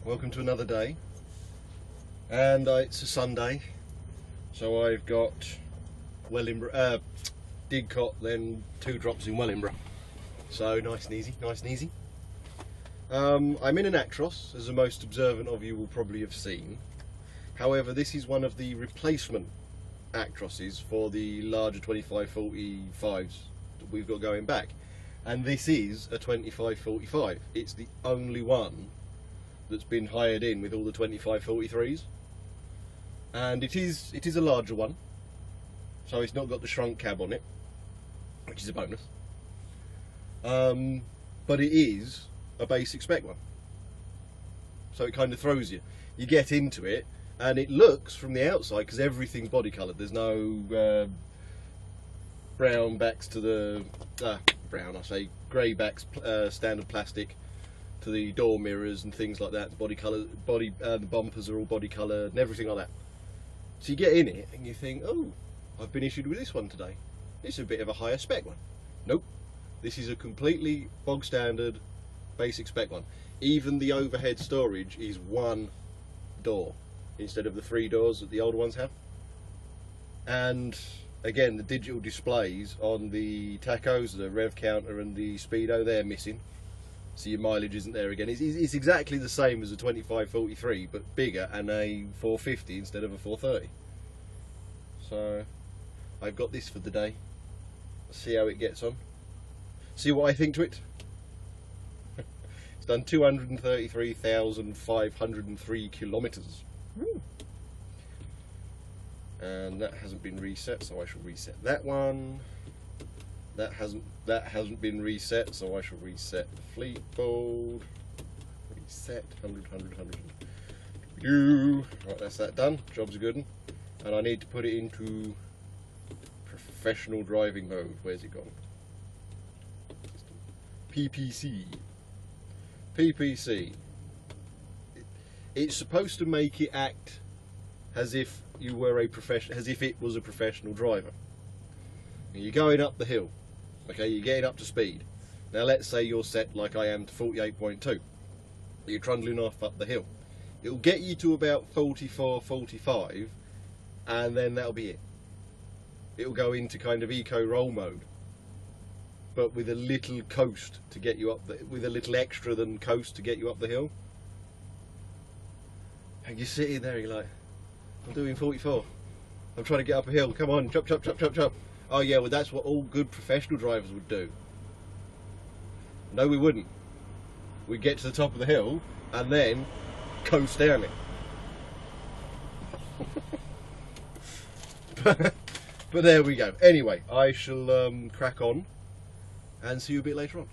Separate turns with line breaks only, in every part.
welcome to another day, and it's a Sunday, so I've got Wellingborough, Didcot, then 2 drops in Wellingborough, so nice and easy, nice and easy. I'm in an Actros, as the most observant of you will probably have seen. However, this is one of the replacement Actroses for the larger 2545s that we've got going back, and this is a 2545. It's the only one that's been hired in with all the 2543s, and it is a larger one, so it's not got the shrunk cab on it, which is a bonus, but it is a basic spec one, so it kind of throws you. You get into it and it looks from the outside, because everything's body coloured, there's no brown backs to the grey backs, standard plastic to the door mirrors and things like that. Body colour, the bumpers are all body coloured and everything like that. So you get in it and you think, oh, I've been issued with this one today. It's a bit of a higher spec one. Nope, this is a completely bog standard basic spec one. Even the overhead storage is 1 door instead of the 3 doors that the older ones have. And again, the digital displays on the tachos, the rev counter and the speedo, they're missing, so your mileage isn't there again. It's exactly the same as a 2543, but bigger, and a 450 instead of a 430. So I've got this for the day. See how it gets on, see what I think to it. It's done 233,503 kilometres. And that hasn't been reset, so I shall reset that one. That hasn't been reset, so I shall reset the fleet board. Reset 100. Right, that's that done. Job's a good one. And I need to put it into professional driving mode. Where's it gone? PPC. PPC. It's supposed to make it act as if you were a professional, as if it was a professional driver. You're going up the hill, okay, you're getting up to speed. Now let's say you're set like I am to 48.2. You're trundling off up the hill. It'll get you to about 44, 45, and then that'll be it. It'll go into kind of eco roll mode, but with a little coast to get you up with a little extra than coast to get you up the hill. And you're sitting there, you're like, I'm doing 44. I'm trying to get up a hill. Come on, chop, chop, chop, chop, chop. Oh yeah, well that's what all good professional drivers would do. No, we wouldn't. We'd get to the top of the hill and then coast down it. But there we go. Anyway, I shall crack on and see you a bit later on.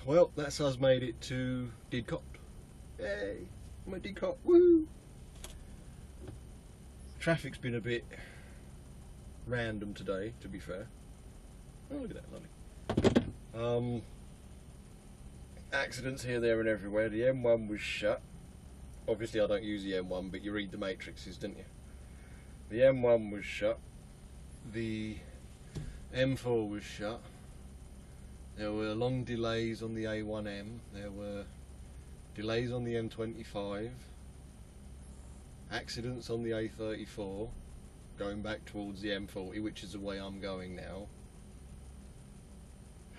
Well, that's us made it to Didcot. Yay! I'm at Didcot. Woo! Traffic's been a bit random today, to be fair. Oh, look at that, lovely. Accidents here, there and everywhere. The M1 was shut. Obviously I don't use the M1, but you read the matrices, don't you? The M1 was shut. The M4 was shut. There were long delays on the A1M. There were delays on the M25. Accidents on the A34, going back towards the M40, which is the way I'm going now.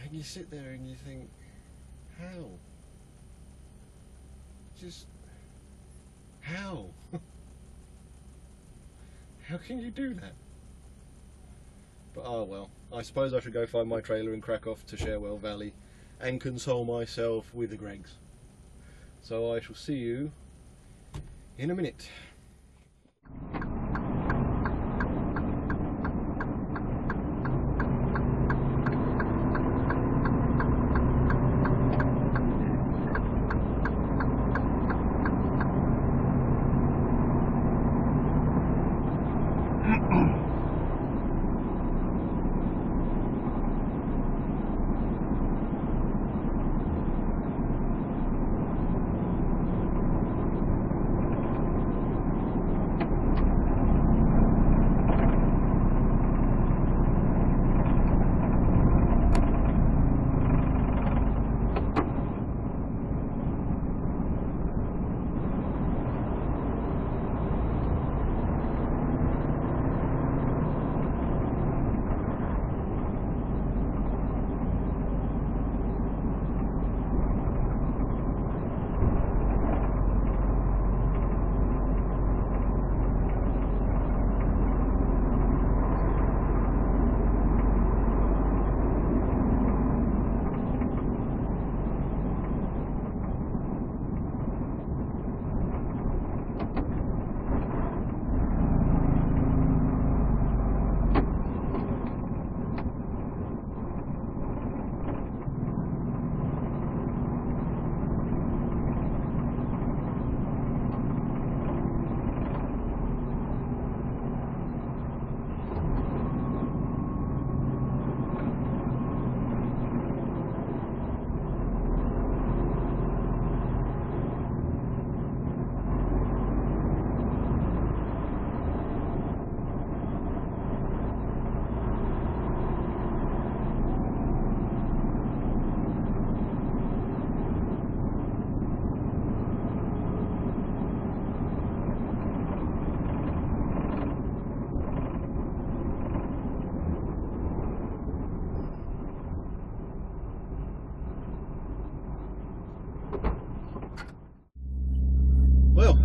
And you sit there and you think, how? Just, how? How can you do that? But oh well, I suppose I should go find my trailer and crack off to Cherwell Valley and console myself with the Greggs. So I shall see you in a minute.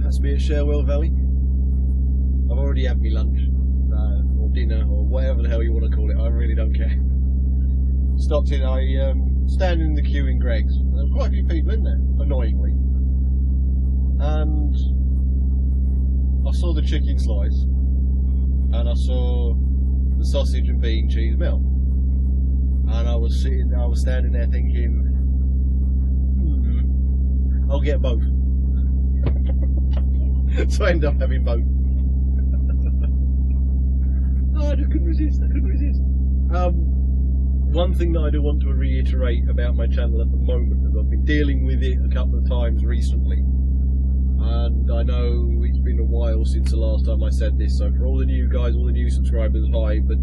That's me at Cherwell Valley. I've already had my lunch, or dinner, or whatever the hell you want to call it. I really don't care. Stopped in, I standing in the queue in Gregg's. There were quite a few people in there, annoyingly. And I saw the chicken slice, and I saw the sausage and bean cheese melt. And I was standing there thinking, I'll get both. So I ended up having both. Oh, I just couldn't resist, I couldn't resist. One thing that I do want to reiterate about my channel at the moment is I've been dealing with it a couple of times recently. And I know it's been a while since the last time I said this, so for all the new guys, all the new subscribers, hi, but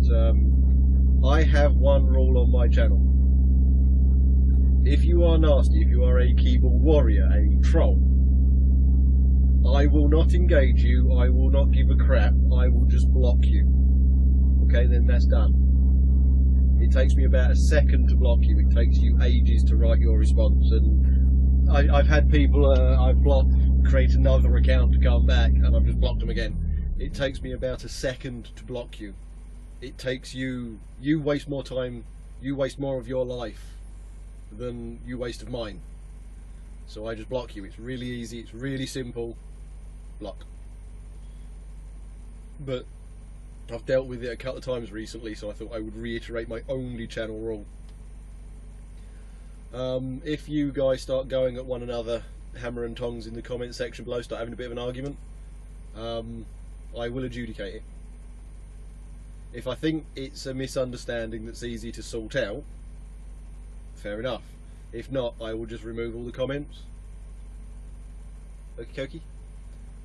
I have one rule on my channel. If you are nasty, if you are a keyboard warrior, a troll, I will not engage you, I will not give a crap, I will just block you. Okay, then that's done. It takes me about a second to block you, it takes you ages to write your response, and I've had people I've blocked create another account to come back, and I've just blocked them again. It takes me about a second to block you. It takes you waste more time, you waste more of your life than you waste of mine. So I just block you. It's really easy, it's really simple. Block. But I've dealt with it a couple of times recently, so I thought I would reiterate my only channel rule. If you guys start going at one another, hammer and tongs in the comment section below, start having a bit of an argument, I will adjudicate it. If I think it's a misunderstanding that's easy to sort out, fair enough. If not, I will just remove all the comments. Okie dokie.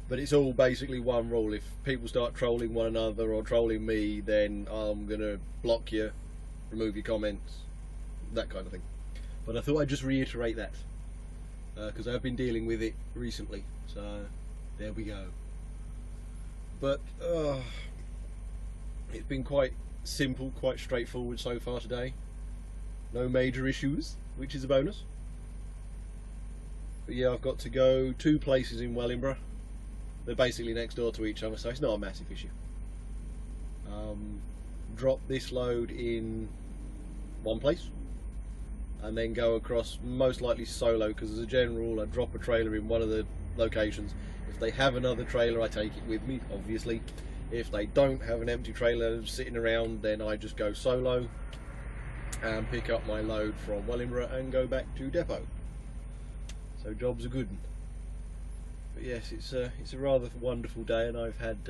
But it's all basically one rule. If people start trolling one another or trolling me, then I'm gonna block you, remove your comments, that kind of thing. But I thought I'd just reiterate that, because I've been dealing with it recently, so there we go. But it's been quite simple, quite straightforward so far today. No major issues, which is a bonus. But yeah, I've got to go 2 places in Wellingborough. They're basically next door to each other, so it's not a massive issue. Drop this load in one place, and then go across, most likely solo, because as a general rule I drop a trailer in one of the locations. If they have another trailer, I take it with me, obviously. If they don't have an empty trailer sitting around, then I just go solo and pick up my load from Wellingborough and go back to depot. So job's a good one. But yes, it's a rather wonderful day, and I've had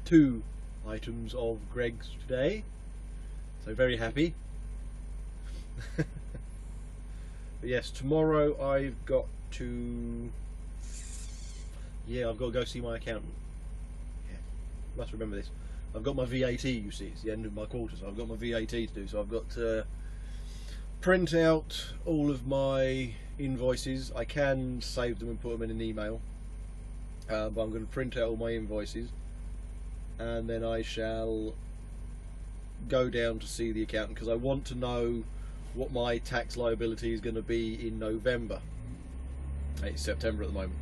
2 items of Gregg's today, so very happy. But yes, tomorrow I've got to go see my accountant. Yeah, must remember this. I've got my VAT, you see, it's the end of my quarter, so I've got my VAT to do, so I've got to print out all of my invoices. I can save them and put them in an email, but I'm going to print out all my invoices, and then I shall go down to see the accountant, because I want to know what my tax liability is going to be in November. It's September at the moment.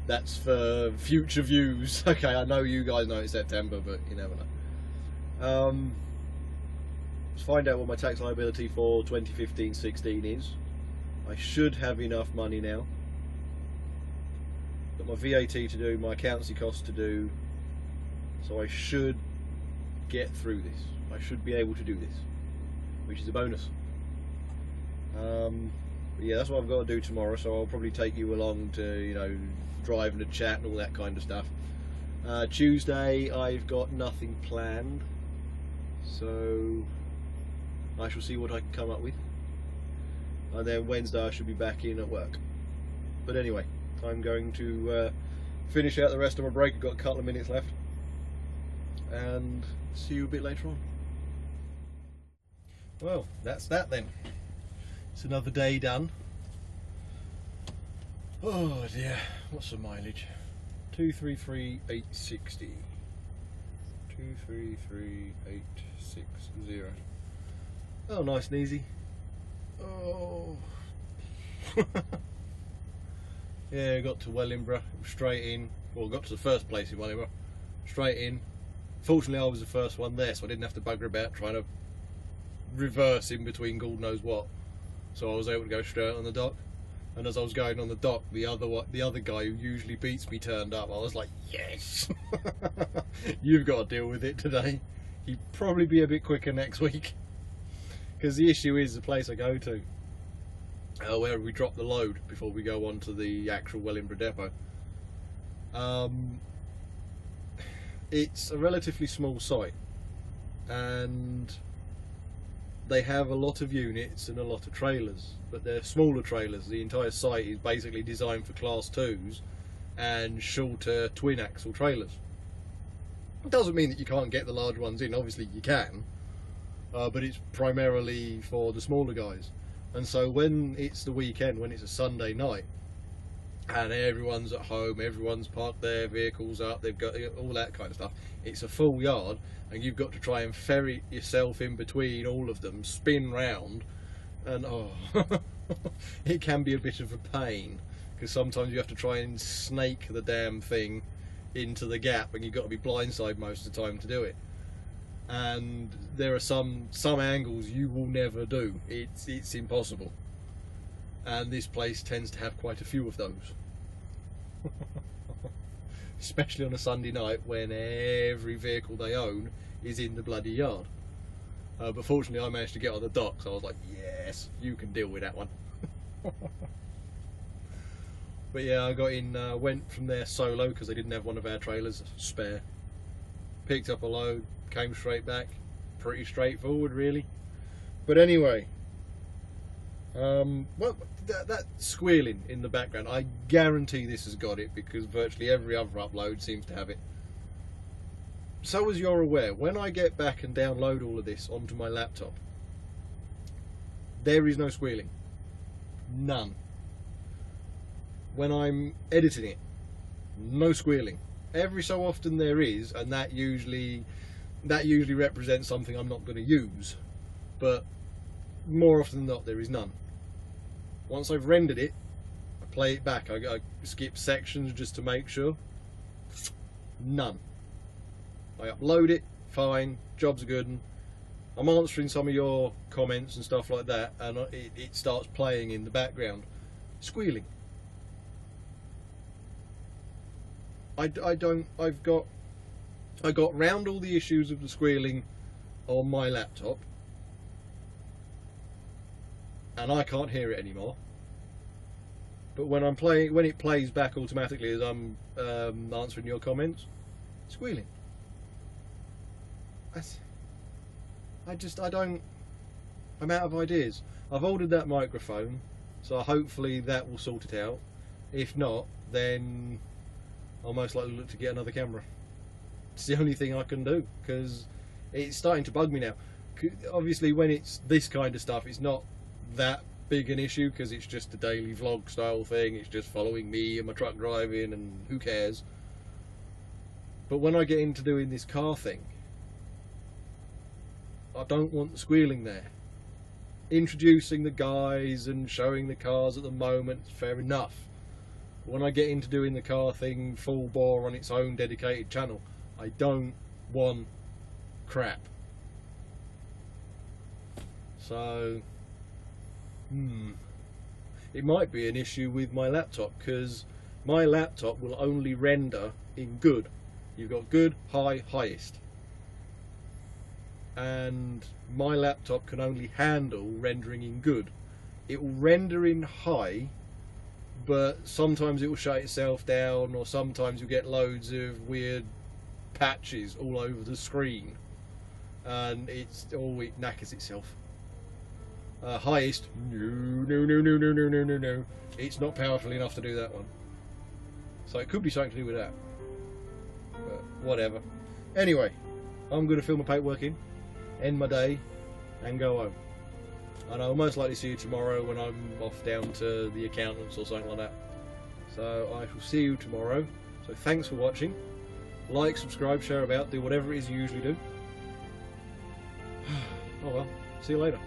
That's for future views. Okay, I know you guys know it's September, but you never know. Let's find out what my tax liability for 2015-16 is. I should have enough money now. Got my VAT to do, my accountancy costs to do, so I should get through this. I should be able to do this, which is a bonus. But yeah, that's what I've got to do tomorrow, so I'll probably take you along to, you know, drive and a chat and all that kind of stuff. Tuesday I've got nothing planned, so I shall see what I can come up with, and then Wednesday I should be back in at work. But anyway, I'm going to finish out the rest of my break. I've got a couple of minutes left, and see you a bit later on. Well, that's that then. It's another day done. Oh dear, what's the mileage? 233,860. 233,860. Oh, nice and easy. Oh. Yeah, got to Wellingborough, straight in. Well, got to the first place in Wellingborough, straight in. Fortunately, I was the first one there, so I didn't have to bugger about trying to reverse in between God knows what. So I was able to go straight on the dock. And as I was going on the dock, the other guy who usually beats me turned up. I was like, yes, you've got to deal with it today. He'd probably be a bit quicker next week, because the issue is the place I go to, where we drop the load before we go on to the actual Wellingborough depot. It's a relatively small site, and they have a lot of units and a lot of trailers, but they're smaller trailers. The entire site is basically designed for class 2s and shorter twin axle trailers. It doesn't mean that you can't get the large ones in, obviously you can, but it's primarily for the smaller guys. And so when it's the weekend, when it's a Sunday night and everyone's at home, everyone's parked their vehicles up, they've got all that kind of stuff, it's a full yard, and you've got to try and ferry yourself in between all of them, spin round, and oh, it can be a bit of a pain, because sometimes you have to try and snake the damn thing into the gap, and you've got to be blindside most of the time to do it. And there are some angles you will never do. It's impossible, and this place tends to have quite a few of those. Especially on a Sunday night when every vehicle they own is in the bloody yard. But fortunately I managed to get on the dock, so I was like, yes, you can deal with that one. But yeah, I got in, went from there solo because they didn't have one of our trailers spare. Picked up a load, came straight back. Pretty straightforward, really. But anyway, well, that squealing in the background, I guarantee this has got it because virtually every other upload seems to have it. So as you're aware, when I get back and download all of this onto my laptop, there is no squealing. None. When I'm editing it, no squealing. Every so often there is, and that usually represents something I'm not going to use, but more often than not there is none. Once I've rendered it, I play it back, I skip sections just to make sure. None. I upload it, fine, job's good. I'm answering some of your comments and stuff like that, and it starts playing in the background, squealing. I got round all the issues of the squealing on my laptop, and I can't hear it anymore. But when it plays back automatically as I'm answering your comments, squealing. I'm out of ideas. I've ordered that microphone, so hopefully that will sort it out. If not, then I'll most likely look to get another camera. It's the only thing I can do, because it's starting to bug me now. Obviously when it's this kind of stuff, it's not that big an issue because it's just a daily vlog style thing. It's just following me and my truck driving, and who cares. But when I get into doing this car thing, I don't want the squealing there. Introducing the guys and showing the cars at the moment, fair enough. When I get into doing the car thing full bore on its own dedicated channel, I don't want crap. So, it might be an issue with my laptop, because my laptop will only render in good. You've got good, high, highest. And my laptop can only handle rendering in good. It will render in high, but sometimes it will shut itself down, or sometimes you'll get loads of weird patches all over the screen, and it knackers itself. Highest, no, it's not powerful enough to do that one. So it could be something to do with that, but whatever. Anyway, I'm going to fill my paperwork in, end my day, and go home. And I'll most likely see you tomorrow when I'm off down to the accountants or something like that. So I shall see you tomorrow. So thanks for watching. Like, subscribe, share about, do whatever it is you usually do. Oh well, see you later.